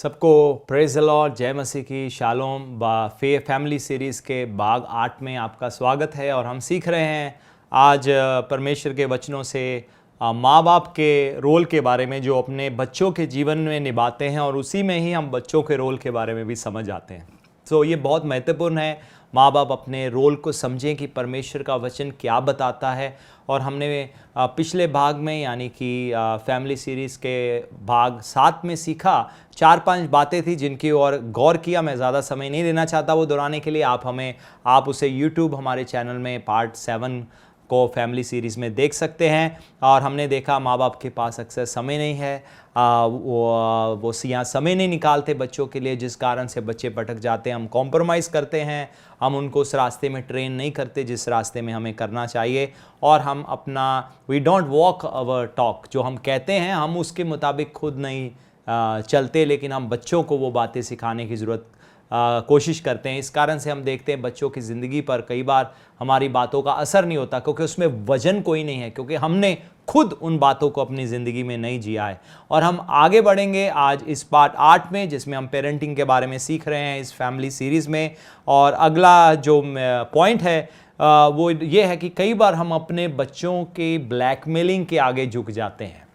सबको praise the Lord, जय मसीह की, शालोम फैमिली सीरीज़ के भाग 8 में आपका स्वागत है। और हम सीख रहे हैं आज परमेश्वर के वचनों से माँ बाप के रोल के बारे में जो अपने बच्चों के जीवन में निभाते हैं, और उसी में ही हम बच्चों के रोल के बारे में भी समझ आते हैं। तो ये बहुत महत्वपूर्ण है, माँ बाप अपने रोल को समझें कि परमेश्वर का वचन क्या बताता है। और हमने पिछले भाग में यानी कि फैमिली सीरीज़ के भाग 7 में सीखा 4-5 बातें थी जिनकी ओर गौर किया। मैं ज़्यादा समय नहीं देना चाहता वो दोहराने के लिए। आप उसे YouTube हमारे चैनल में पार्ट 7 को फैमिली सीरीज़ में देख सकते हैं। और हमने देखा माँ बाप के पास अक्सर समय नहीं है, वो यहाँ समय नहीं निकालते बच्चों के लिए, जिस कारण से बच्चे भटक जाते हैं। हम कॉम्प्रोमाइज़ करते हैं, हम उनको उस रास्ते में ट्रेन नहीं करते जिस रास्ते में हमें करना चाहिए। और हम अपना we don't walk our talk, जो हम कहते हैं हम उसके मुताबिक खुद नहीं चलते, लेकिन हम बच्चों को वो बातें सिखाने की ज़रूरत कोशिश करते हैं। इस कारण से हम देखते हैं बच्चों की ज़िंदगी पर कई बार हमारी बातों का असर नहीं होता, क्योंकि उसमें वजन कोई नहीं है, क्योंकि हमने खुद उन बातों को अपनी ज़िंदगी में नहीं जिया है। और हम आगे बढ़ेंगे आज इस पार्ट 8 में, जिसमें हम पेरेंटिंग के बारे में सीख रहे हैं इस फैमिली सीरीज़ में। और अगला जो पॉइंट है वो ये है कि कई बार हम अपने बच्चों के ब्लैकमेलिंग के आगे झुक जाते हैं।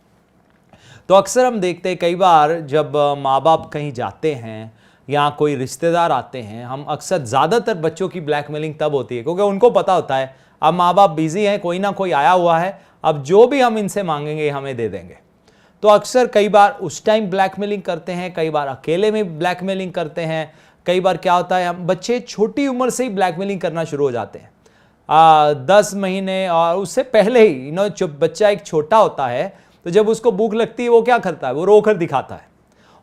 तो अक्सर हम देखते हैं कई बार जब माँ बाप कहीं जाते हैं या कोई रिश्तेदार आते हैं, हम अक्सर ज़्यादातर बच्चों की ब्लैकमेलिंग तब होती है क्योंकि उनको पता होता है अब माँ बाप बिजी हैं, कोई ना कोई आया हुआ है, अब जो भी हम इनसे मांगेंगे हमें दे देंगे। तो अक्सर कई बार उस टाइम ब्लैकमेलिंग करते हैं, कई बार अकेले में ब्लैकमेलिंग करते हैं। कई बार क्या होता है, हम बच्चे छोटी उम्र से ही ब्लैकमेलिंग करना शुरू हो जाते हैं, 10 महीने और उससे पहले ही। जब बच्चा एक छोटा होता है तो जब उसको भूख लगती है वो क्या करता है, वो रोकर दिखाता है।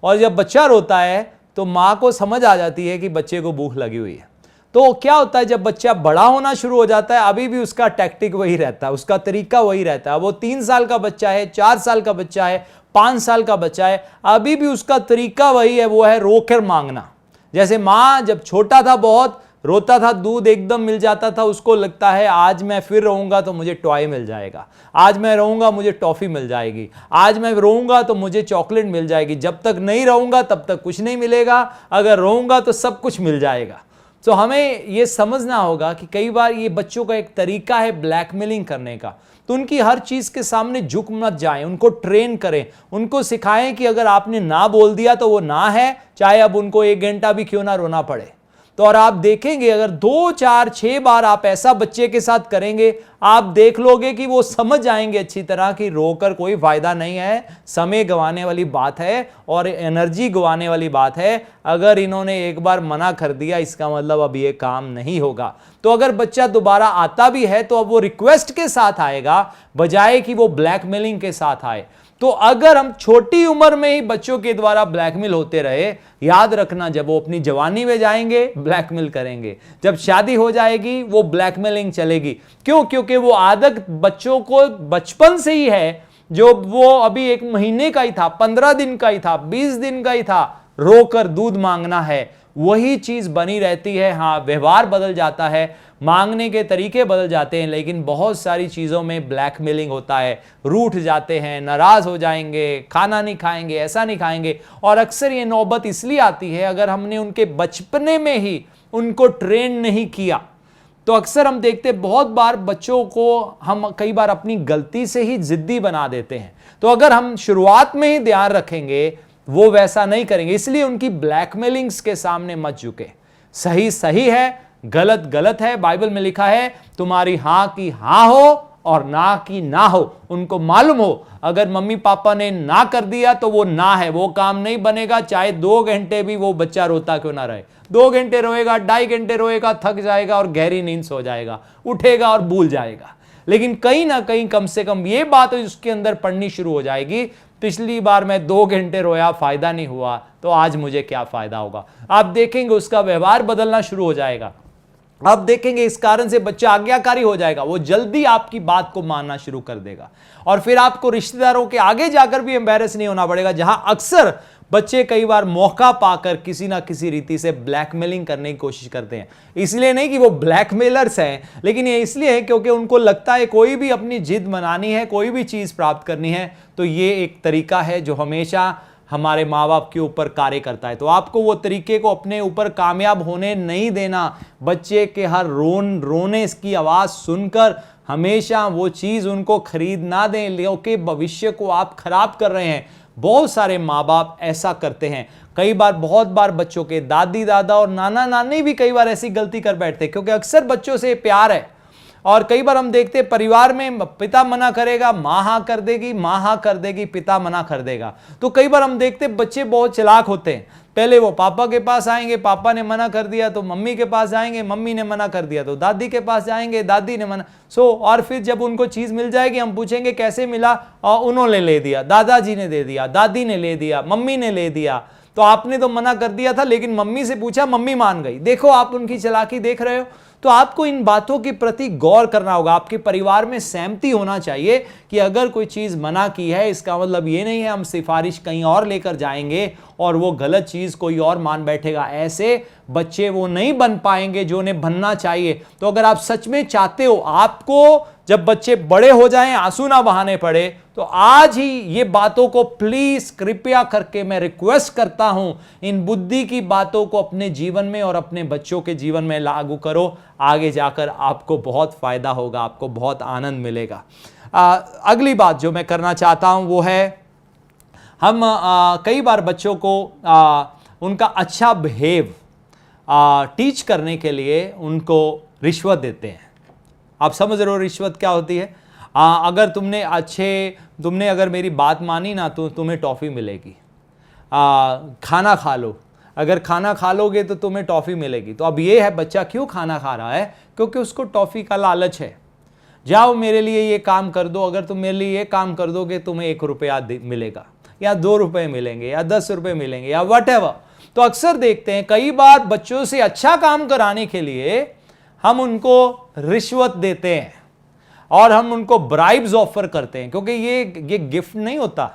और जब बच्चा रोता है तो माँ को समझ आ जाती है कि बच्चे को भूख लगी हुई है। तो क्या होता है, जब बच्चा बड़ा होना शुरू हो जाता है अभी भी उसका टैक्टिक वही रहता है, उसका तरीका वही रहता है। वो 3 साल का बच्चा है, 4 साल का बच्चा है, 5 साल का बच्चा है, अभी भी उसका तरीका वही है, वो है रोकर मांगना। जैसे माँ जब छोटा था बहुत रोता था, दूध एकदम मिल जाता था, उसको लगता है आज मैं फिर रहूंगा तो मुझे टॉय मिल जाएगा, आज मैं रहूंगा मुझे टॉफी मिल जाएगी, आज मैं रहूंगा तो मुझे चॉकलेट मिल जाएगी। जब तक नहीं रहूंगा तब तक कुछ नहीं मिलेगा, अगर रहूंगा तो सब कुछ मिल जाएगा। तो हमें यह समझना होगा कि कई बार ये बच्चों का एक तरीका है ब्लैकमेलिंग करने का। तो उनकी हर चीज के सामने झुक मत जाएं, उनको ट्रेन करें, उनको सिखाएं कि अगर आपने ना बोल दिया तो वो ना है, चाहे अब उनको 1 घंटा भी क्यों ना रोना पड़े। तो और आप देखेंगे अगर 2, 4, 6 बार आप ऐसा बच्चे के साथ करेंगे, आप देख लोगे कि वो समझ आएंगे अच्छी तरह कि रोकर कोई फायदा नहीं है, समय गंवाने वाली बात है और एनर्जी गंवाने वाली बात है। अगर इन्होंने एक बार मना कर दिया इसका मतलब अब ये काम नहीं होगा। तो अगर बच्चा दोबारा आता भी है तो अब वो रिक्वेस्ट के साथ आएगा, बजाय कि वो ब्लैकमेलिंग के साथ आए। तो अगर हम छोटी उम्र में ही बच्चों के द्वारा ब्लैकमेल होते रहे, याद रखना जब वो अपनी जवानी में जाएंगे ब्लैकमेल करेंगे, जब शादी हो जाएगी वो ब्लैकमेलिंग चलेगी। क्यों? क्योंकि वो आदत बच्चों को बचपन से ही है। जो वो अभी 1 महीने का ही था, 15 दिन का ही था, 20 दिन का ही था, रोकर दूध मांगना है, वही चीज बनी रहती है। हाँ, व्यवहार बदल जाता है, मांगने के तरीके बदल जाते हैं, लेकिन बहुत सारी चीजों में ब्लैकमेलिंग होता है। रूठ जाते हैं, नाराज हो जाएंगे, खाना नहीं खाएंगे, ऐसा नहीं खाएंगे। और अक्सर ये नौबत इसलिए आती है अगर हमने उनके बचपने में ही उनको ट्रेन नहीं किया। तो अक्सर हम देखते बहुत बार बच्चों को हम कई बार अपनी गलती से ही जिद्दी बना देते हैं। तो अगर हम शुरुआत में ही ध्यान रखेंगे वो वैसा नहीं करेंगे। इसलिए उनकी ब्लैकमेलिंग्स के सामने मत झुके। सही सही है, गलत गलत है। बाइबल में लिखा है तुम्हारी हां की हां हो और ना की ना हो। उनको मालूम हो अगर मम्मी पापा ने ना कर दिया तो वो ना है, वो काम नहीं बनेगा, चाहे 2 घंटे भी वो बच्चा रोता क्यों ना रहे। 2 घंटे रोएगा, 2.5 घंटे रोएगा, थक जाएगा और गहरी नींद सो जाएगा, उठेगा और भूल जाएगा। लेकिन कहीं ना कहीं कम से कम ये बात उसके अंदर पड़नी शुरू हो जाएगी, पिछली बार मैं 2 घंटे रोया, फायदा नहीं हुआ, तो आज मुझे क्या फायदा होगा। आप देखेंगे उसका व्यवहार बदलना शुरू हो जाएगा। आप देखेंगे इस कारण से बच्चा आज्ञाकारी हो जाएगा, वो जल्दी आपकी बात को मानना शुरू कर देगा। और फिर आपको रिश्तेदारों के आगे जाकर भी एम्बैरेस नहीं होना पड़ेगा, जहां अक्सर बच्चे कई बार मौका पाकर किसी ना किसी रीति से ब्लैकमेलिंग करने की कोशिश करते हैं। इसलिए नहीं कि वो ब्लैकमेलर्स हैं, लेकिन ये इसलिए है क्योंकि उनको लगता है कोई भी अपनी जिद मनानी है, कोई भी चीज प्राप्त करनी है, तो ये एक तरीका है जो हमेशा हमारे माँ बाप के ऊपर कार्य करता है। तो आपको वो तरीके को अपने ऊपर कामयाब होने नहीं देना। बच्चे के हर रोने की आवाज़ सुनकर हमेशा वो चीज़ उनको खरीद ना दें, क्योंकि भविष्य को आप खराब कर रहे हैं। बहुत सारे माँ बाप ऐसा करते हैं। कई बार, बहुत बार बच्चों के दादी दादा और नाना नानी भी कई बार ऐसी गलती कर बैठते हैं, क्योंकि अक्सर बच्चों से प्यार है। और कई बार हम देखते हैं परिवार में पिता मना करेगा, माँ हाँ कर देगी, माँ हाँ कर देगी, पिता मना कर देगा। तो कई बार हम देखते हैं बच्चे बहुत चालाक होते हैं। पहले वो पापा के पास आएंगे, पापा ने मना कर दिया तो मम्मी के पास जाएंगे, मम्मी ने मना कर दिया तो दादी के पास जाएंगे, दादी ने मना और फिर जब उनको चीज़ मिल जाएगी हम पूछेंगे कैसे मिला, और उन्होंने ले दिया, दादाजी ने दे दिया, दादी ने ले दिया, मम्मी ने ले दिया। तो आपने तो मना कर दिया था, लेकिन मम्मी से पूछा, मम्मी मान गई। देखो आप उनकी चालाकी देख रहे हो। तो आपको इन बातों के प्रति गौर करना होगा। आपके परिवार में सहमति होना चाहिए कि अगर कोई चीज़ मना की है, इसका मतलब ये नहीं है हम सिफारिश कहीं और लेकर जाएंगे और वो गलत चीज़ कोई और मान बैठेगा। ऐसे बच्चे वो नहीं बन पाएंगे जो उन्हें बनना चाहिए। तो अगर आप सच में चाहते हो आपको जब बच्चे बड़े हो जाएं आंसू ना बहाने पड़े, तो आज ही ये बातों को प्लीज कृपया करके मैं रिक्वेस्ट करता हूं, इन बुद्धि की बातों को अपने जीवन में और अपने बच्चों के जीवन में लागू करो। आगे जाकर आपको बहुत फायदा होगा, आपको बहुत आनंद मिलेगा। अगली बात जो मैं करना चाहता हूं वो है, हम कई बार बच्चों को उनका अच्छा बिहेव टीच करने के लिए उनको रिश्वत देते हैं। आप समझ रहे हो रिश्वत क्या होती है? अगर तुमने अगर मेरी बात मानी ना तो तुम्हें टॉफ़ी मिलेगी। खाना खा लो, अगर खाना खा लोगे तो तुम्हें टॉफ़ी मिलेगी। तो अब ये है बच्चा क्यों खाना खा रहा है? क्योंकि उसको टॉफ़ी का लालच है। जाओ मेरे लिए ये काम कर दो, अगर तुम मेरे लिए ये काम कर दोगे तुम्हें 1 रुपया मिलेगा, या 2 रुपये मिलेंगे, या 10 रुपये मिलेंगे, या वटएवर। तो अक्सर देखते हैं कई बार बच्चों से अच्छा काम कराने के लिए हम उनको रिश्वत देते हैं और हम उनको ब्राइब्स ऑफर करते हैं, क्योंकि ये गिफ्ट नहीं होता,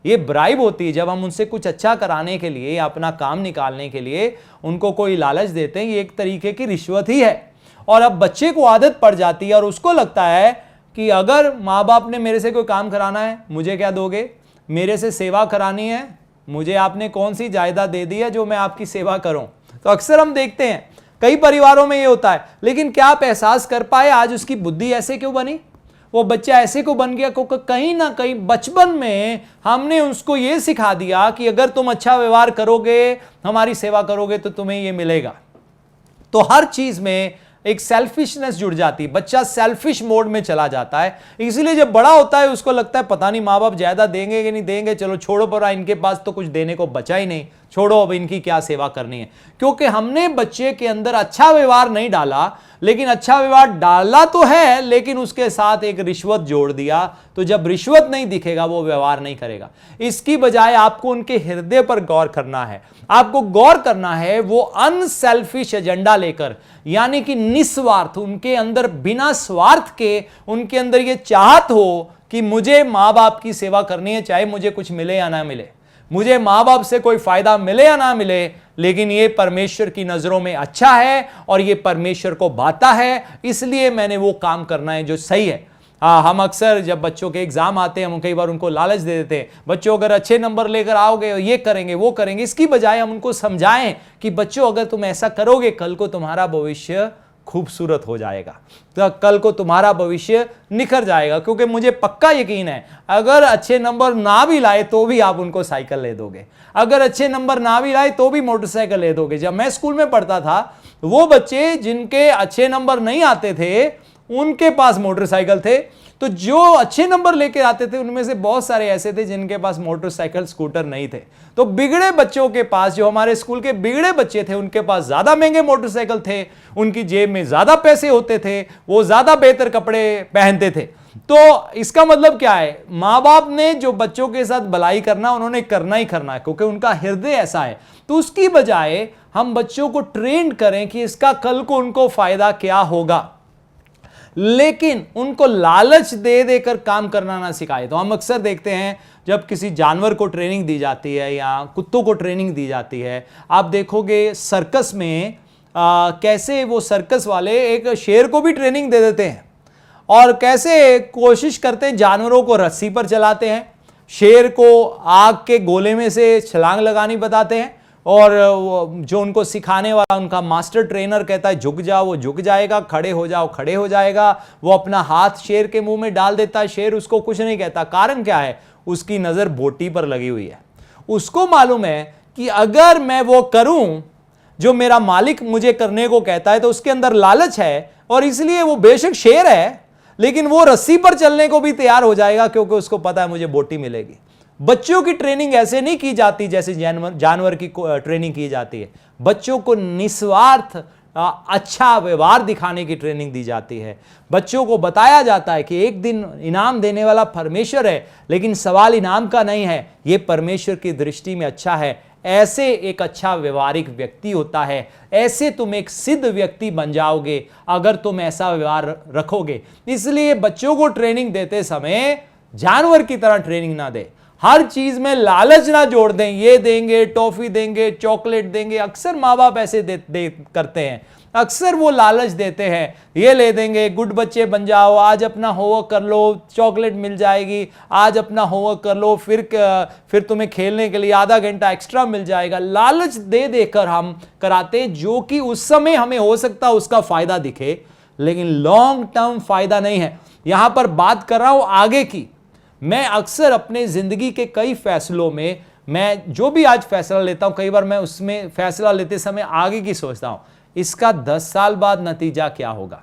ये ब्राइब होती है। जब हम उनसे कुछ अच्छा कराने के लिए या अपना काम निकालने के लिए उनको कोई लालच देते हैं, ये एक तरीके की रिश्वत ही है। और अब बच्चे को आदत पड़ जाती है और उसको लगता है कि अगर माँ बाप ने मेरे से कोई काम कराना है, मुझे क्या दोगे? मेरे से सेवा करानी है, मुझे आपने कौन सी जायदाद दे दी है जो मैं आपकी सेवा करूं? तो अक्सर हम देखते हैं कई परिवारों में ये होता है। लेकिन क्या आप एहसास कर पाए आज उसकी बुद्धि ऐसे क्यों बनी? वो बच्चा ऐसे को बन गया क्योंकि कहीं ना कहीं बचपन में हमने उसको ये सिखा दिया कि अगर तुम अच्छा व्यवहार करोगे, हमारी सेवा करोगे तो तुम्हें ये मिलेगा। तो हर चीज में एक सेल्फिशनेस जुड़ जाती है, बच्चा सेल्फिश मोड में चला जाता है। इसलिए जब बड़ा होता है उसको लगता है पता नहीं माँ बाप ज्यादा देंगे कि नहीं देंगे, चलो छोड़ो, पर इनके पास तो कुछ देने को बचा ही नहीं, छोड़ो अब इनकी क्या सेवा करनी है। क्योंकि हमने बच्चे के अंदर अच्छा व्यवहार नहीं डाला, लेकिन अच्छा व्यवहार डाला तो है लेकिन उसके साथ एक रिश्वत जोड़ दिया। तो जब रिश्वत नहीं दिखेगा वो व्यवहार नहीं करेगा। इसकी बजाय आपको उनके हृदय पर गौर करना है। आपको गौर करना है वो अनसेल्फिश एजेंडा लेकर, यानी कि निस्वार्थ, उनके अंदर बिना स्वार्थ के उनके अंदर ये चाहत हो कि मुझे माँ बाप की सेवा करनी है, चाहे मुझे कुछ मिले या ना मिले, मुझे माँ बाप से कोई फायदा मिले या ना मिले, लेकिन ये परमेश्वर की नजरों में अच्छा है और ये परमेश्वर को भाता है, इसलिए मैंने वो काम करना है जो सही है। हम अक्सर जब बच्चों के एग्जाम आते हैं हम कई बार उनको लालच दे देते हैं, बच्चों अगर अच्छे नंबर लेकर आओगे ये करेंगे वो करेंगे। इसकी बजाय हम उनको समझाएं कि बच्चों अगर तुम ऐसा करोगे कल को तुम्हारा भविष्य खूबसूरत हो जाएगा, तो कल को तुम्हारा भविष्य निखर जाएगा। क्योंकि मुझे पक्का यकीन है अगर अच्छे नंबर ना भी लाए तो भी आप उनको साइकिल ले दोगे, अगर अच्छे नंबर ना भी लाए तो भी मोटरसाइकिल ले दोगे। जब मैं स्कूल में पढ़ता था वो बच्चे जिनके अच्छे नंबर नहीं आते थे उनके पास मोटरसाइकिल थे, तो जो अच्छे नंबर लेके आते थे उनमें से बहुत सारे ऐसे थे जिनके पास मोटरसाइकिल स्कूटर नहीं थे। तो बिगड़े बच्चों के पास, जो हमारे स्कूल के बिगड़े बच्चे थे, उनके पास ज्यादा महंगे मोटरसाइकिल थे, उनकी जेब में ज्यादा पैसे होते थे, वो ज्यादा बेहतर कपड़े पहनते थे। तो इसका मतलब क्या है? माँ बाप ने जो बच्चों के साथ भलाई करना उन्होंने करना ही करना है, क्योंकि उनका हृदय ऐसा है। तो उसकी बजाय हम बच्चों को ट्रेन करें कि इसका कल को उनको फायदा क्या होगा, लेकिन उनको लालच दे देकर काम करना ना सिखाए। तो हम अक्सर देखते हैं जब किसी जानवर को ट्रेनिंग दी जाती है या कुत्तों को ट्रेनिंग दी जाती है, आप देखोगे सर्कस में कैसे वो सर्कस वाले एक शेर को भी ट्रेनिंग दे देते हैं और कैसे कोशिश करते हैं जानवरों को रस्सी पर चलाते हैं। शेर को आग के गोले में से छलांग लगानी बताते हैं, और जो उनको सिखाने वाला उनका मास्टर ट्रेनर कहता है झुक जाओ, वो झुक जाएगा, खड़े हो जाओ, खड़े हो जाएगा। वो अपना हाथ शेर के मुंह में डाल देता है, शेर उसको कुछ नहीं कहता। कारण क्या है? उसकी नजर बोटी पर लगी हुई है। उसको मालूम है कि अगर मैं वो करूं जो मेरा मालिक मुझे करने को कहता है, तो उसके अंदर लालच है, और इसलिए वो बेशक शेर है लेकिन वो रस्सी पर चलने को भी तैयार हो जाएगा, क्योंकि उसको पता है मुझे बोटी मिलेगी। बच्चों की ट्रेनिंग ऐसे नहीं की जाती जैसे जानवर की ट्रेनिंग की जाती है। बच्चों को निस्वार्थ अच्छा व्यवहार दिखाने की ट्रेनिंग दी जाती है। बच्चों को बताया जाता है कि एक दिन इनाम देने वाला परमेश्वर है, लेकिन सवाल इनाम का नहीं है, यह परमेश्वर की दृष्टि में अच्छा है। ऐसे एक अच्छा व्यवहारिक व्यक्ति होता है, ऐसे तुम एक सिद्ध व्यक्ति बन जाओगे अगर तुम ऐसा व्यवहार रखोगे। इसलिए बच्चों को ट्रेनिंग देते समय जानवर की तरह ट्रेनिंग ना दे, हर चीज में लालच ना जोड़ दें, ये देंगे, टॉफी देंगे, चॉकलेट देंगे। अक्सर माँ बाप ऐसे करते हैं, अक्सर वो लालच देते हैं, ये ले देंगे, गुड बच्चे बन जाओ, आज अपना होमवर्क कर लो, चॉकलेट मिल जाएगी, आज अपना होमवर्क कर लो, फिर तुम्हें खेलने के लिए आधा घंटा एक्स्ट्रा मिल जाएगा। लालच दे देकर हम कराते हैं, जो कि उस समय हमें हो सकता है उसका फायदा दिखे, लेकिन लॉन्ग टर्म फायदा नहीं है। यहां पर बात कर रहा हूं आगे की। मैं अक्सर अपने जिंदगी के कई फैसलों में, मैं जो भी आज फैसला लेता हूं, कई बार मैं उसमें फैसला लेते समय आगे की सोचता हूं, इसका 10 साल बाद नतीजा क्या होगा।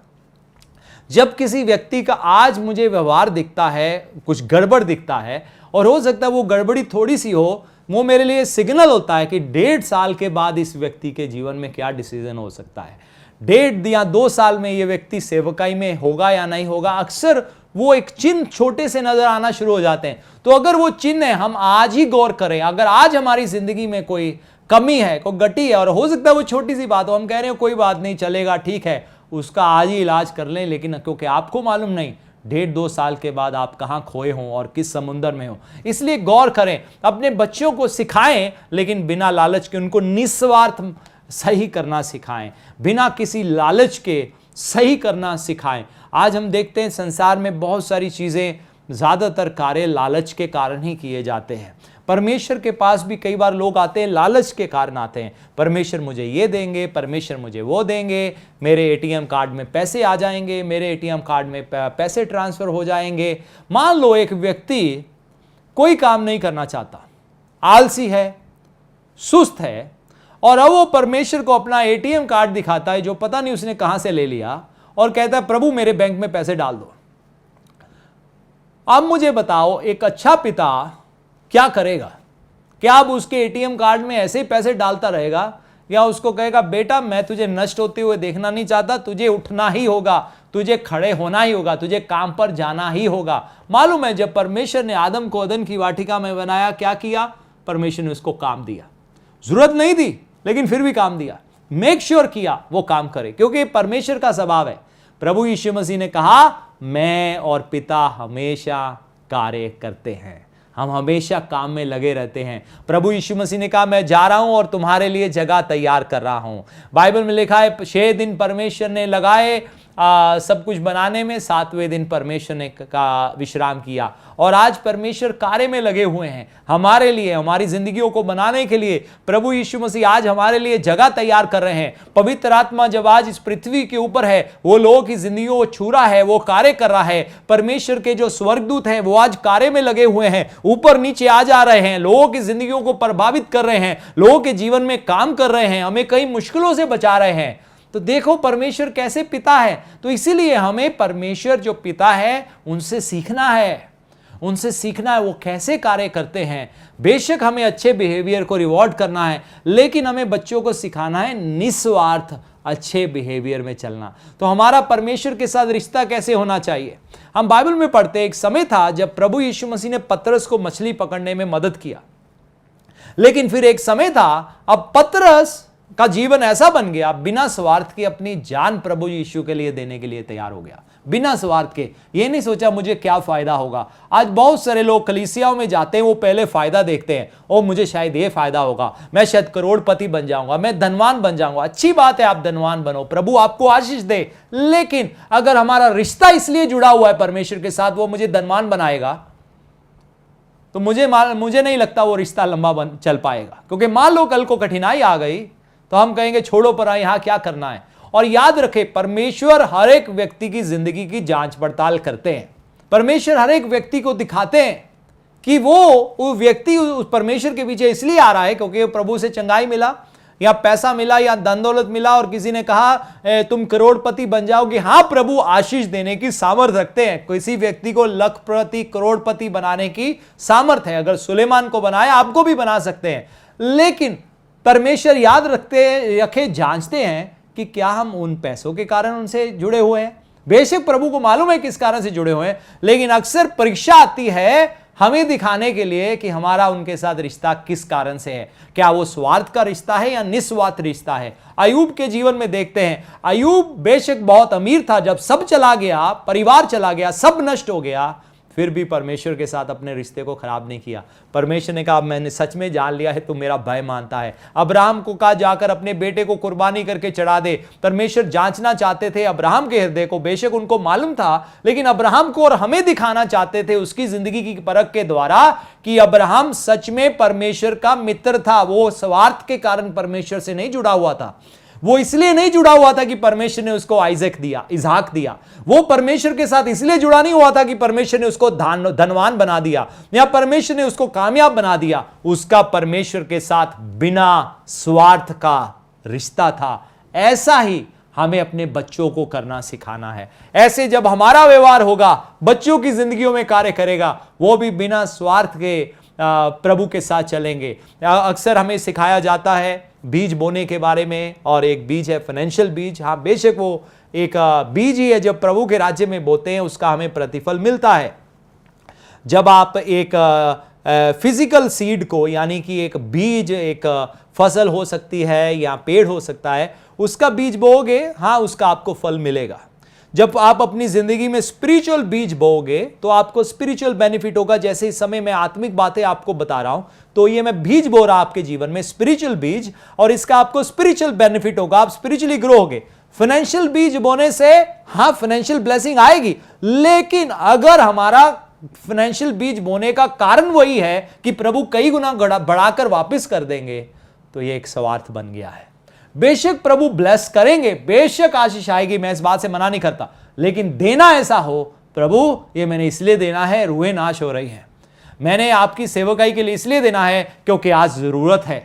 जब किसी व्यक्ति का आज मुझे व्यवहार दिखता है, कुछ गड़बड़ दिखता है, और हो सकता है वो गड़बड़ी थोड़ी सी हो, वो मेरे लिए सिग्नल होता है कि 1.5 साल के बाद इस व्यक्ति के जीवन में क्या डिसीजन हो सकता है। 1.5 या 2 साल में ये व्यक्ति सेवकाई में होगा या नहीं होगा। अक्सर वो एक चिन्ह छोटे से नजर आना शुरू हो जाते हैं। तो अगर वो चिन्ह है, हम आज ही गौर करें, अगर आज हमारी जिंदगी में कोई कमी है, कोई गटी है, और हो सकता है वो छोटी सी बात हो, हम कह रहे हो कोई बात नहीं, चलेगा, ठीक है, उसका आज ही इलाज कर लें, लेकिन क्योंकि आपको मालूम नहीं 1.5-2 साल के बाद आप कहां खोए हों और किस समुंदर में हो। इसलिए गौर करें, अपने बच्चों को सिखाएं, लेकिन बिना लालच के उनको निस्वार्थ सही करना सिखाएं, बिना किसी लालच के सही करना सिखाएं। आज हम देखते हैं संसार में बहुत सारी चीजें, ज्यादातर कार्य लालच के कारण ही किए जाते हैं। परमेश्वर के पास भी कई बार लोग आते हैं, लालच के कारण आते हैं। परमेश्वर मुझे ये देंगे, परमेश्वर मुझे वो देंगे, मेरे एटीएम कार्ड में पैसे आ जाएंगे, मेरे एटीएम कार्ड में पैसे ट्रांसफर हो जाएंगे। मान लो एक व्यक्ति कोई काम नहीं करना चाहता, आलसी है, सुस्त है, और अब वो परमेश्वर को अपना एटीएम कार्ड दिखाता है जो पता नहीं उसने कहां से ले लिया, और कहता है प्रभु मेरे बैंक में पैसे डाल दो। अब मुझे बताओ, एक अच्छा पिता क्या करेगा? क्या अब उसके एटीएम कार्ड में ऐसे ही पैसे डालता रहेगा, या उसको कहेगा बेटा मैं तुझे नष्ट होते हुए देखना नहीं चाहता, तुझे उठना ही होगा, तुझे खड़े होना ही होगा, तुझे काम पर जाना ही होगा। मालूम है जब परमेश्वर ने आदम को अदन की वाटिका में बनाया, क्या किया? परमेश्वर ने उसको काम दिया, जरूरत नहीं दी लेकिन फिर भी काम दिया, मेक श्योर किया वो काम करे, क्योंकि परमेश्वर का स्वभाव है। प्रभु यीशु मसीह ने कहा मैं और पिता हमेशा कार्य करते हैं, हम हमेशा काम में लगे रहते हैं। प्रभु यीशु मसीह ने कहा मैं जा रहा हूं और तुम्हारे लिए जगह तैयार कर रहा हूं। बाइबल में लिखा है 6 दिन परमेश्वर ने लगाए सब कुछ बनाने में, 7वें दिन परमेश्वर ने का विश्राम किया। और आज परमेश्वर कार्य में लगे हुए हैं हमारे लिए, हमारी जिंदगियों को बनाने के लिए। प्रभु यीशु मसीह आज हमारे लिए जगह तैयार कर रहे हैं। पवित्र आत्मा जब आज इस पृथ्वी के ऊपर है, वो लोगों की जिंदगियों को छू रहा है, वो कार्य कर रहा है। परमेश्वर के जो स्वर्गदूत हैं वो आज कार्य में लगे हुए हैं, ऊपर नीचे आ जा रहे हैं, लोगों की जिंदगियों को प्रभावित कर रहे हैं, लोगों के जीवन में काम कर रहे हैं, हमें कई मुश्किलों से बचा रहे हैं। तो देखो परमेश्वर कैसे पिता है। तो इसीलिए हमें परमेश्वर जो पिता है उनसे सीखना है, उनसे सीखना है वो कैसे कार्य करते हैं। बेशक हमें अच्छे बिहेवियर को रिवॉर्ड करना है, लेकिन हमें बच्चों को सिखाना है निस्वार्थ अच्छे बिहेवियर में चलना। तो हमारा परमेश्वर के साथ रिश्ता कैसे होना चाहिए? हम बाइबल में पढ़ते हैं एक समय था जब प्रभु यीशु मसीह ने पतरस को मछली पकड़ने में मदद किया, लेकिन फिर एक समय था अब पतरस का जीवन ऐसा बन गया, बिना स्वार्थ के अपनी जान प्रभु यीशु के लिए देने के लिए तैयार हो गया। बिना स्वार्थ के, ये नहीं सोचा मुझे क्या फायदा होगा। आज बहुत सारे लोग कलीसियाओं में जाते हैं, वो पहले फायदा देखते हैं, ओ मुझे शायद ये फायदा होगा, मैं शायद करोड़पति बन जाऊंगा, मैं धनवान बन जाऊंगा। अच्छी बात है आप धनवान बनो, प्रभु आपको आशीष दे, लेकिन अगर हमारा रिश्ता इसलिए जुड़ा हुआ है परमेश्वर के साथ वो मुझे धनवान बनाएगा, तो मुझे नहीं लगता वो रिश्ता लंबा चल पाएगा। क्योंकि मान लो कल को कठिनाई आ गई तो हम कहेंगे छोड़ो पर यहाँ क्या करना है। और याद रखें, परमेश्वर हर एक व्यक्ति की जिंदगी की जांच पड़ताल करते हैं। परमेश्वर हर एक व्यक्ति को दिखाते हैं कि वो व्यक्ति उस परमेश्वर के पीछे इसलिए आ रहा है क्योंकि प्रभु से चंगाई मिला या पैसा मिला या धन दौलत मिला और किसी ने कहा तुम करोड़पति बन जाओगे। हाँ, प्रभु आशीष देने की सामर्थ्य रखते हैं। किसी व्यक्ति को लखपति करोड़पति बनाने की सामर्थ्य है। अगर सुलेमान को बनाया, आपको भी बना सकते हैं। लेकिन परमेश्वर याद रखे जांचते हैं कि क्या हम उन पैसों के कारण उनसे जुड़े हुए हैं। बेशक प्रभु को मालूम है किस कारण से जुड़े हुए हैं, लेकिन अक्सर परीक्षा आती है हमें दिखाने के लिए कि हमारा उनके साथ रिश्ता किस कारण से है। क्या वो स्वार्थ का रिश्ता है या निस्वार्थ रिश्ता है। अय्यूब के जीवन में देखते हैं, अय्यूब बेशक बहुत अमीर था, जब सब चला गया, परिवार चला गया, सब नष्ट हो गया, फिर भी परमेश्वर के साथ अपने रिश्ते को खराब नहीं किया। परमेश्वर ने कहा मैंने सच में जान लिया है, तू मेरा भय मानता है। अब्राहम को कहा जाकर अपने बेटे को कुर्बानी करके चढ़ा दे। परमेश्वर जांचना चाहते थे अब्राहम के हृदय को। बेशक उनको मालूम था, लेकिन अब्राहम को और हमें दिखाना चाहते थे उसकी जिंदगी की परख के द्वारा कि अब्राहम सच में परमेश्वर का मित्र था। वो स्वार्थ के कारण परमेश्वर से नहीं जुड़ा हुआ था। वो इसलिए नहीं जुड़ा हुआ था कि परमेश्वर ने उसको इसहाक दिया। वो परमेश्वर के साथ इसलिए जुड़ा नहीं हुआ था कि परमेश्वर ने उसको धनवान बना दिया या परमेश्वर ने उसको कामयाब बना दिया। उसका परमेश्वर के साथ बिना स्वार्थ का रिश्ता था। ऐसा ही हमें अपने बच्चों को करना सिखाना है। ऐसे जब हमारा व्यवहार होगा, बच्चों की जिंदगियों में कार्य करेगा, वो भी बिना स्वार्थ के प्रभु के साथ चलेंगे। अक्सर हमें सिखाया जाता है बीज बोने के बारे में, और एक बीज है फाइनेंशियल बीज। हाँ, बेशक वो एक बीज ही है, जब प्रभु के राज्य में बोते हैं उसका हमें प्रतिफल मिलता है। जब आप एक फिजिकल सीड को, यानी कि एक बीज, एक फसल हो सकती है या पेड़ हो सकता है, उसका बीज बोओगे, हाँ उसका आपको फल मिलेगा। जब आप अपनी जिंदगी में स्पिरिचुअल बीज बोओगे तो आपको स्पिरिचुअल बेनिफिट होगा। जैसे इस समय मैं आत्मिक बातें आपको बता रहा हूं, तो ये मैं बीज बो रहा आपके जीवन में, स्पिरिचुअल बीज, और इसका आपको स्पिरिचुअल बेनिफिट होगा। आप स्पिरिचुअली ग्रो होगे। फाइनेंशियल बीज बोने से हाँ फाइनेंशियल ब्लेसिंग आएगी, लेकिन अगर हमारा फाइनेंशियल बीज बोने का कारण वही है कि प्रभु कई गुना बढ़ाकर वापस कर देंगे, तो ये एक स्वार्थ बन गया है। बेशक प्रभु ब्लेस करेंगे, बेशक आशीष आएगी, मैं इस बात से मना नहीं करता, लेकिन देना ऐसा हो, प्रभु ये मैंने इसलिए देना है, रूहें नाश हो रही हैं, मैंने आपकी सेवकाई के लिए इसलिए देना है क्योंकि आज जरूरत है,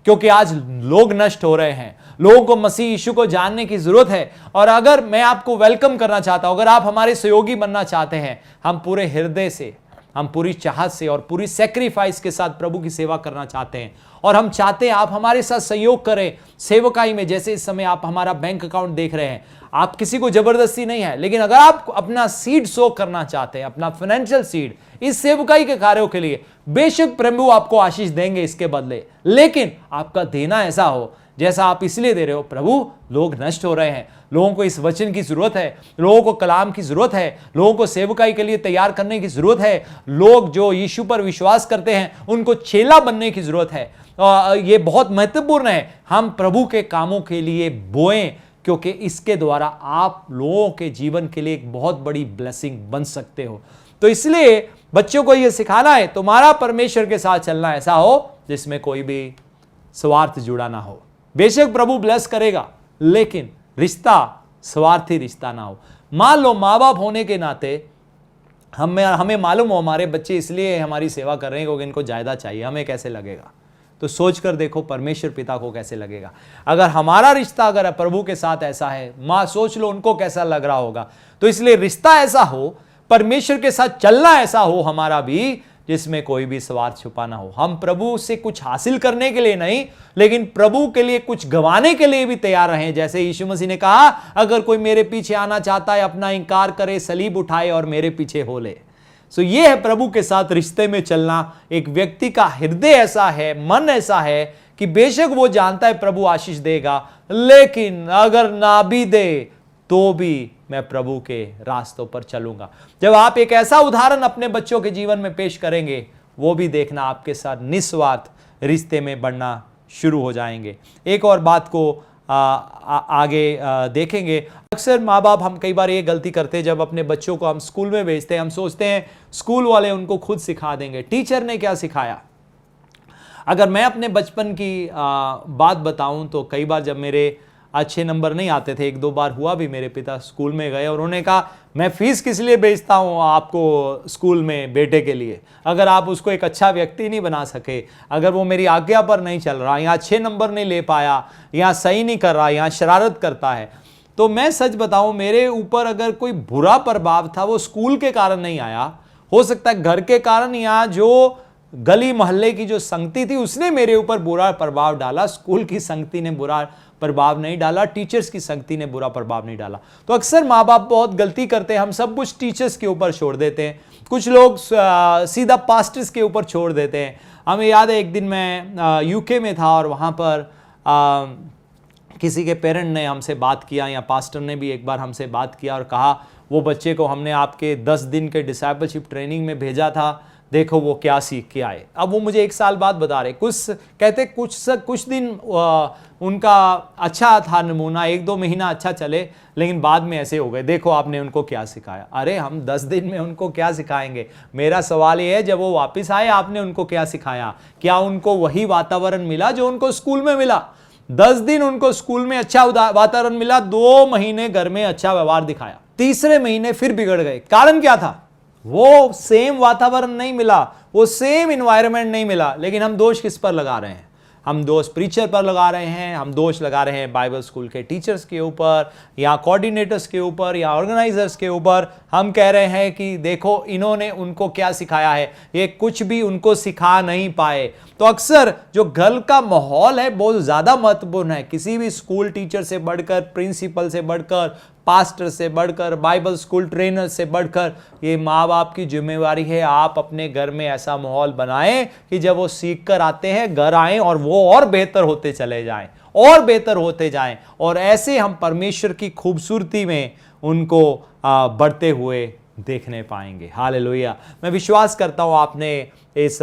क्योंकि आज लोग नष्ट हो रहे हैं, लोगों को मसीह यीशु को जानने की जरूरत है। और अगर मैं आपको वेलकम करना चाहता हूं, अगर आप हमारे सहयोगी बनना चाहते हैं, हम पूरे हृदय से, हम पूरी चाहत से और पूरी सैक्रिफाइस के साथ प्रभु की सेवा करना चाहते हैं, और हम चाहते हैं आप हमारे साथ सहयोग करें सेवकाई में। जैसे इस समय आप हमारा बैंक अकाउंट देख रहे हैं, आप किसी को जबरदस्ती नहीं है, लेकिन अगर आप अपना सीड सो करना चाहते हैं, अपना फाइनेंशियल सीड इस सेवकाई के कार्यों के लिए, बेशक प्रभु आपको आशीष देंगे इसके बदले, लेकिन आपका देना ऐसा हो जैसा आप इसलिए दे रहे हो, प्रभु लोग नष्ट हो रहे हैं, लोगों को इस वचन की जरूरत है, लोगों को कलाम की जरूरत है, लोगों को सेवकाई के लिए तैयार करने की जरूरत है, लोग जो यीशु पर विश्वास करते हैं उनको चेला बनने की जरूरत है। ये बहुत महत्वपूर्ण है, हम प्रभु के कामों के लिए बोएं, क्योंकि इसके द्वारा आप लोगों के जीवन के लिए एक बहुत बड़ी ब्लेसिंग बन सकते हो। तो इसलिए बच्चों को यह सिखाना है, तुम्हारा परमेश्वर के साथ चलना ऐसा हो जिसमें कोई भी स्वार्थ जुड़ा ना हो। बेशक प्रभु ब्लेस करेगा, लेकिन रिश्ता स्वार्थी रिश्ता ना हो। मान लो माँ बाप होने के नाते हमें मालूम हो हमारे बच्चे इसलिए हमारी सेवा कर रहे हैं क्योंकि इनको जायदाद चाहिए, हमें कैसे लगेगा? तो सोच कर देखो परमेश्वर पिता को कैसे लगेगा। अगर हमारा रिश्ता अगर प्रभु के साथ ऐसा है, माँ सोच लो उनको कैसा लग रहा होगा। तो इसलिए रिश्ता ऐसा हो, परमेश्वर के साथ चलना ऐसा हो हमारा भी, जिसमें कोई भी स्वार्थ छुपा ना हो। हम प्रभु से कुछ हासिल करने के लिए नहीं, लेकिन प्रभु के लिए कुछ गंवाने के लिए भी तैयार रहें। जैसे यीशु मसीह ने कहा, अगर कोई मेरे पीछे आना चाहता है, अपना इंकार करे, सलीब उठाए और मेरे पीछे हो ले। सो ये है प्रभु के साथ रिश्ते में चलना। एक व्यक्ति का हृदय ऐसा है, मन ऐसा है कि बेशक वो जानता है प्रभु आशीष देगा, लेकिन अगर ना भी दे तो भी मैं प्रभु के रास्तों पर चलूंगा। जब आप एक ऐसा उदाहरण अपने बच्चों के जीवन में पेश करेंगे, वो भी देखना आपके साथ निस्वार्थ रिश्ते में बढ़ना शुरू हो जाएंगे। एक और बात को आगे देखेंगे। अक्सर माँ बाप हम कई बार ये गलती करते हैं, जब अपने बच्चों को हम स्कूल में भेजते हैं, हम सोचते हैं स्कूल वाले उनको खुद सिखा देंगे, टीचर ने क्या सिखाया। अगर मैं अपने बचपन की बात बताऊं तो कई बार जब मेरे अच्छे नंबर नहीं आते थे, एक दो बार हुआ भी, मेरे पिता स्कूल में गए और उन्होंने कहा मैं फीस किस लिए भेजता हूँ आपको स्कूल में बेटे के लिए, अगर आप उसको एक अच्छा व्यक्ति नहीं बना सके, अगर वो मेरी आज्ञा पर नहीं चल रहा, या अच्छे नंबर नहीं ले पाया, या सही नहीं कर रहा, या शरारत करता है। तो मैं सच बताऊं, मेरे ऊपर अगर कोई बुरा प्रभाव था वो स्कूल के कारण नहीं आया, हो सकता है घर के कारण, या जो गली मोहल्ले की जो संगति थी उसने मेरे ऊपर बुरा प्रभाव डाला। स्कूल की संगति ने बुरा प्रभाव नहीं डाला, टीचर्स की संगति ने बुरा प्रभाव नहीं डाला। तो अक्सर माँ बाप बहुत गलती करते हैं, हम सब कुछ टीचर्स के ऊपर छोड़ देते हैं, कुछ लोग सीधा पास्टर्स के ऊपर छोड़ देते हैं। हमें याद है एक दिन मैं यूके में था और वहाँ पर किसी के पेरेंट ने हमसे बात किया, या पास्टर ने भी एक बार हमसे बात किया और कहा वो बच्चे को हमने आपके 10 दिन के डिसाइपलशिप ट्रेनिंग में भेजा था, देखो वो क्या सीख के आए। अब वो मुझे एक साल बाद बता रहे, कुछ दिन उनका अच्छा था नमूना, 1-2 महीना अच्छा चले, लेकिन बाद में ऐसे हो गए, देखो आपने उनको क्या सिखाया। अरे हम 10 दिन में उनको क्या सिखाएंगे। मेरा सवाल ये है, जब वो वापस आए आपने उनको क्या सिखाया, क्या उनको वही वातावरण मिला जो उनको स्कूल में मिला। 10 दिन उनको स्कूल में अच्छा वातावरण मिला, 2 महीने घर में अच्छा व्यवहार दिखाया, तीसरे महीने फिर बिगड़ गए। कारण क्या था, वो सेम वातावरण नहीं मिला, वो सेम इन्वायरमेंट नहीं मिला। लेकिन हम दोष किस पर लगा रहे हैं, हम दोष प्रीचर पर लगा रहे हैं, हम दोष लगा रहे हैं बाइबल स्कूल के टीचर्स के ऊपर, या कोऑर्डिनेटर्स के ऊपर, या ऑर्गेनाइजर्स के ऊपर। हम कह रहे हैं कि देखो इन्होंने उनको क्या सिखाया है, ये कुछ भी उनको सिखा नहीं पाए। तो अक्सर जो घर का माहौल है बहुत ज़्यादा महत्वपूर्ण है, किसी भी स्कूल टीचर से बढ़कर, प्रिंसिपल से बढ़कर, पास्टर से बढ़कर, बाइबल स्कूल ट्रेनर से बढ़कर, ये माँ बाप की जिम्मेवारी है। आप अपने घर में ऐसा माहौल बनाएं कि जब वो सीख कर आते हैं घर आएं और वो और बेहतर होते चले जाएं, और बेहतर होते जाएं, और ऐसे हम परमेश्वर की खूबसूरती में उनको बढ़ते हुए देखने पाएंगे। हालेलुया। मैं विश्वास करता हूँ आपने इस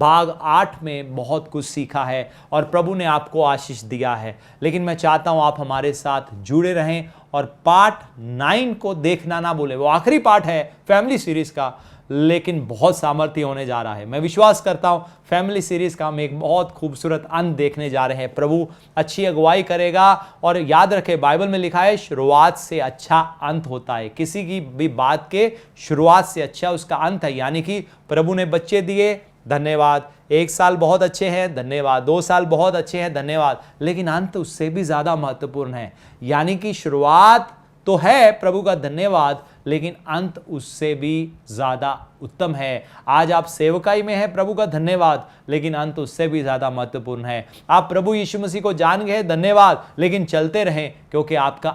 भाग 8 में बहुत कुछ सीखा है और प्रभु ने आपको आशीष दिया है। लेकिन मैं चाहता हूँ आप हमारे साथ जुड़े रहें और पार्ट 9 को देखना ना भूलें। वो आखिरी पार्ट है फैमिली सीरीज का, लेकिन बहुत सामर्थ्य होने जा रहा है। मैं विश्वास करता हूं फैमिली सीरीज का हम एक बहुत खूबसूरत अंत देखने जा रहे हैं। प्रभु अच्छी अगुवाई करेगा। और याद रखें, बाइबल में लिखा है शुरुआत से अच्छा अंत होता है। किसी की भी बात के शुरुआत से अच्छा उसका अंत है। यानी कि प्रभु ने बच्चे दिए, धन्यवाद। 1 साल बहुत अच्छे हैं, धन्यवाद। 2 साल बहुत अच्छे हैं, धन्यवाद। लेकिन अंत उससे भी ज्यादा महत्वपूर्ण है। यानी कि शुरुआत तो है, प्रभु का धन्यवाद, लेकिन अंत उससे भी ज्यादा उत्तम है। आज आप सेवकाई में हैं, प्रभु का धन्यवाद, लेकिन अंत उससे भी ज्यादा महत्वपूर्ण है। आप प्रभु यीशु मसीह को जान गए, धन्यवाद, लेकिन चलते रहें, क्योंकि आपका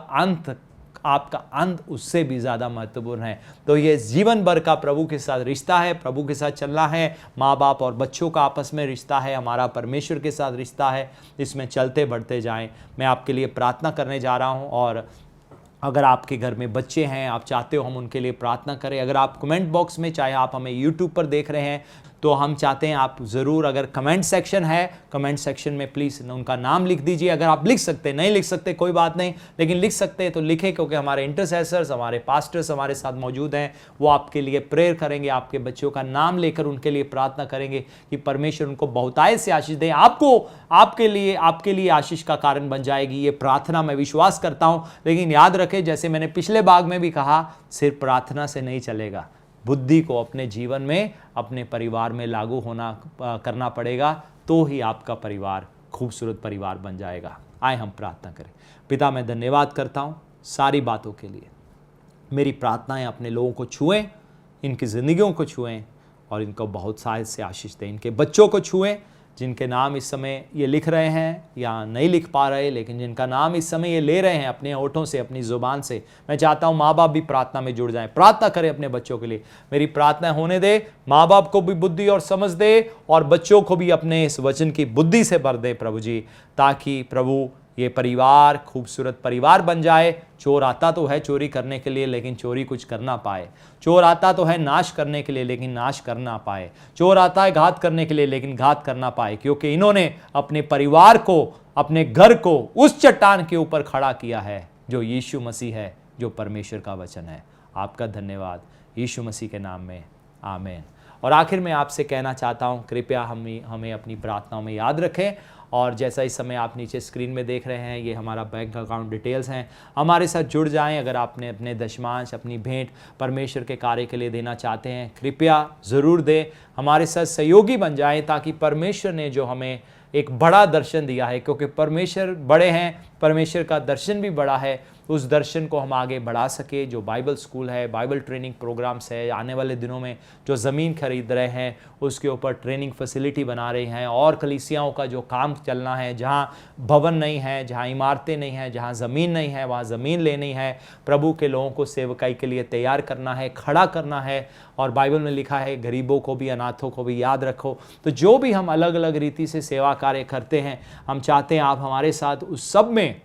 अंत उससे भी ज्यादा महत्वपूर्ण है। तो ये जीवन भर का प्रभु के साथ रिश्ता है, प्रभु के साथ चलना है। माँ बाप और बच्चों का आपस में रिश्ता है, हमारा परमेश्वर के साथ रिश्ता है। इसमें चलते बढ़ते जाएं। मैं आपके लिए प्रार्थना करने जा रहा हूँ, और अगर आपके घर में बच्चे हैं, आप चाहते हो हम उनके लिए प्रार्थना करें, अगर आप कमेंट बॉक्स में, चाहे आप हमें यूट्यूब पर देख रहे हैं, तो हम चाहते हैं आप ज़रूर, अगर कमेंट सेक्शन है, कमेंट सेक्शन में प्लीज़ उनका नाम लिख दीजिए। अगर आप लिख सकते, नहीं लिख सकते कोई बात नहीं, लेकिन लिख सकते हैं तो लिखें, क्योंकि हमारे इंटरसेसर्स, हमारे पास्टर्स हमारे साथ मौजूद हैं। वो आपके लिए प्रेयर करेंगे, आपके बच्चों का नाम लेकर उनके लिए प्रार्थना करेंगे कि परमेश्वर उनको बहुतायत से आशीष दें। आपके लिए आशीष का कारण बन जाएगी ये प्रार्थना, मैं विश्वास करता हूँ। लेकिन याद रखें, जैसे मैंने पिछले भाग में भी कहा, सिर्फ प्रार्थना से नहीं चलेगा। बुद्धि को अपने जीवन में, अपने परिवार में लागू करना पड़ेगा, तो ही आपका परिवार खूबसूरत परिवार बन जाएगा। आए हम प्रार्थना करें। पिता, मैं धन्यवाद करता हूँ सारी बातों के लिए। मेरी प्रार्थनाएं अपने लोगों को छुएं, इनकी ज़िंदगियों को छुएं, और इनको बहुत साहित से आशीष दें। इनके बच्चों को छुएं, जिनके नाम इस समय ये लिख रहे हैं या नहीं लिख पा रहे, लेकिन जिनका नाम इस समय ये ले रहे हैं अपने होठों से, अपनी ज़ुबान से। मैं चाहता हूँ माँ बाप भी प्रार्थना में जुड़ जाएं, प्रार्थना करें अपने बच्चों के लिए। मेरी प्रार्थना होने दे, माँ बाप को भी बुद्धि और समझ दे, और बच्चों को भी अपने इस वचन की बुद्धि से भर दे प्रभु जी, ताकि प्रभु ये परिवार खूबसूरत परिवार बन जाए। चोर आता तो है चोरी करने के लिए, लेकिन चोरी कुछ कर ना पाए। चोर आता तो है नाश करने के लिए, लेकिन नाश कर ना पाए। चोर आता है घात करने के लिए, लेकिन घात कर ना पाए, क्योंकि इन्होंने अपने परिवार को, अपने घर को उस चट्टान के ऊपर खड़ा किया है जो यीशु मसीह है, जो परमेश्वर का वचन है। आपका धन्यवाद यीशु मसीह के नाम में, आमीन। और आखिर में आपसे कहना चाहता हूँ, कृपया हमें अपनी प्रार्थनाओं में याद रखें। और जैसा इस समय आप नीचे स्क्रीन में देख रहे हैं, ये हमारा बैंक अकाउंट डिटेल्स हैं, हमारे साथ जुड़ जाएं। अगर आपने अपने दशमांश, अपनी भेंट परमेश्वर के कार्य के लिए देना चाहते हैं, कृपया ज़रूर दें, हमारे साथ सहयोगी बन जाएं, ताकि परमेश्वर ने जो हमें एक बड़ा दर्शन दिया है, क्योंकि परमेश्वर बड़े हैं, परमेश्वर का दर्शन भी बड़ा है, उस दर्शन को हम आगे बढ़ा सके। जो बाइबल स्कूल है, बाइबल ट्रेनिंग प्रोग्राम्स है, आने वाले दिनों में जो ज़मीन खरीद रहे हैं उसके ऊपर ट्रेनिंग फैसिलिटी बना रहे हैं, और कलीसियाओं का जो काम चलना है, जहाँ भवन नहीं है, जहाँ इमारतें नहीं हैं, जहाँ ज़मीन नहीं है, वहाँ ज़मीन लेनी है। प्रभु के लोगों को सेवकाई के लिए तैयार करना है, खड़ा करना है। और बाइबल में लिखा है, गरीबों को भी, अनाथों को भी याद रखो। तो जो भी हम अलग अलग रीति से सेवा कार्य करते हैं, हम चाहते हैं आप हमारे साथ उस सब में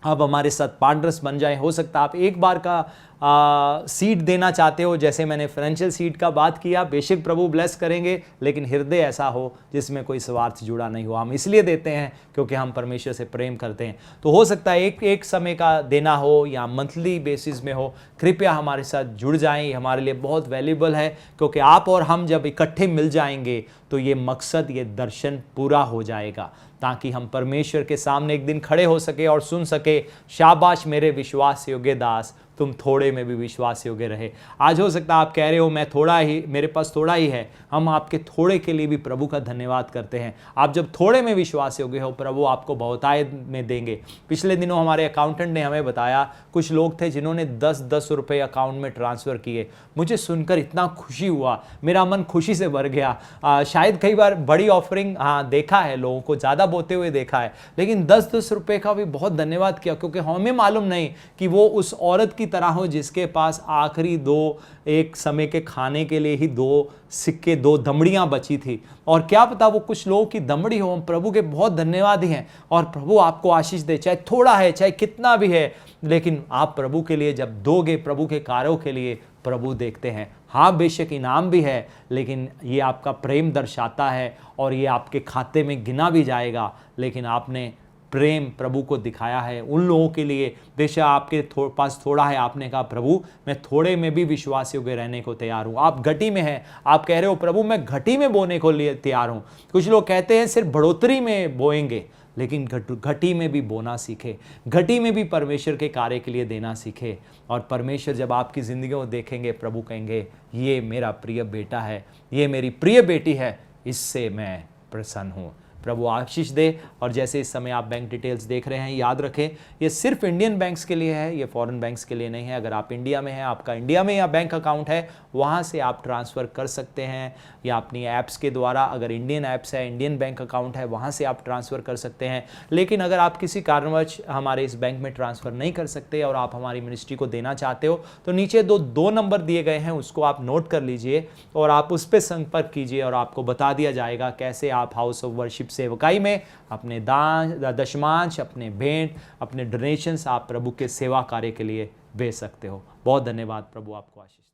आप हमारे साथ पार्टनर्स बन जाएं। हो सकता है आप एक बार का सीड देना चाहते हो, जैसे मैंने फाइनेंशियल सीड का बात किया, बेशक प्रभु ब्लेस करेंगे, लेकिन हृदय ऐसा हो जिसमें कोई स्वार्थ जुड़ा नहीं हो। हम इसलिए देते हैं क्योंकि हम परमेश्वर से प्रेम करते हैं। तो हो सकता है एक समय का देना हो या मंथली बेसिस में हो, कृपया हमारे साथ जुड़ जाएं। हमारे लिए बहुत वैल्यूबल है, क्योंकि आप और हम जब इकट्ठे मिल जाएंगे तो ये मकसद, ये दर्शन पूरा हो जाएगा, ताकि हम परमेश्वर के सामने एक दिन खड़े हो सके और सुन सके, शाबाश मेरे विश्वास योग्य दास, तुम थोड़े में भी विश्वास योग्य रहे। आज हो सकता है आप कह रहे हो, मैं थोड़ा ही, मेरे पास थोड़ा ही है। हम आपके थोड़े के लिए भी प्रभु का धन्यवाद करते हैं। आप जब थोड़े में विश्वास योग्य हो, प्रभु आपको बहुतायत में देंगे। पिछले दिनों हमारे अकाउंटेंट ने हमें बताया, कुछ लोग थे जिन्होंने 10-10 रुपये अकाउंट में ट्रांसफ़र किए। मुझे सुनकर इतना खुशी हुआ, मेरा मन खुशी से भर गया। शायद कई बार बड़ी ऑफरिंग देखा है, लोगों को ज़्यादा बोते हुए देखा है, लेकिन 10-10 रुपये का भी बहुत धन्यवाद किया, क्योंकि हमें मालूम नहीं कि वो उस औरत की तरह हो जिसके पास आखिरी 2 एक समय के खाने के लिए ही 2 सिक्के, 2 दमड़ियां बची थी, और क्या पता वो कुछ लोगों की दमड़ी हो। हम प्रभु के बहुत धन्यवादी हैं, और प्रभु आपको आशीष दे, चाहे थोड़ा है चाहे कितना भी है, लेकिन आप प्रभु के लिए जब दोगे, प्रभु के कार्यों के लिए, प्रभु देखते हैं। हाँ, बेशक इनाम भी है, लेकिन ये आपका प्रेम दर्शाता है, और ये आपके खाते में गिना भी जाएगा। लेकिन आपने प्रेम प्रभु को दिखाया है उन लोगों के लिए। बेशक आपके पास थोड़ा है, आपने कहा प्रभु मैं थोड़े में भी विश्वास योग्य रहने को तैयार हूँ। आप घटी में हैं, आप कह रहे हो प्रभु मैं घटी में बोने को लिए तैयार हूँ। कुछ लोग कहते हैं सिर्फ बढ़ोतरी में बोएंगे, लेकिन घटी में भी बोना सीखे, घटी में भी परमेश्वर के कार्य के लिए देना सीखे। और परमेश्वर जब आपकी ज़िंदगी में देखेंगे, प्रभु कहेंगे ये मेरा प्रिय बेटा है, ये मेरी प्रिय बेटी है, इससे मैं प्रसन्न हूँ। प्रभु आशीष दे। और जैसे इस समय आप बैंक डिटेल्स देख रहे हैं, याद रखें ये सिर्फ इंडियन बैंक्स के लिए है, ये फॉरेन बैंक्स के लिए नहीं है। अगर आप इंडिया में हैं, आपका इंडिया में या बैंक अकाउंट है, वहाँ से आप ट्रांसफ़र कर सकते हैं, या अपनी ऐप्स के द्वारा, अगर इंडियन ऐप्स है, इंडियन बैंक अकाउंट है, वहाँ से आप ट्रांसफ़र कर सकते हैं। लेकिन अगर आप किसी कारणवश हमारे इस बैंक में ट्रांसफ़र नहीं कर सकते और आप हमारी मिनिस्ट्री को देना चाहते हो, तो नीचे दो नंबर दिए गए हैं, उसको आप नोट कर लीजिए और आप उस पर संपर्क कीजिए, और आपको बता दिया जाएगा कैसे आप हाउस ऑफ वर्शिप सेवकाई में अपने दान, दशमांश, अपने भेंट, अपने डोनेशंस आप प्रभु के सेवा कार्य के लिए भेज सकते हो। बहुत धन्यवाद। प्रभु आपको आशीष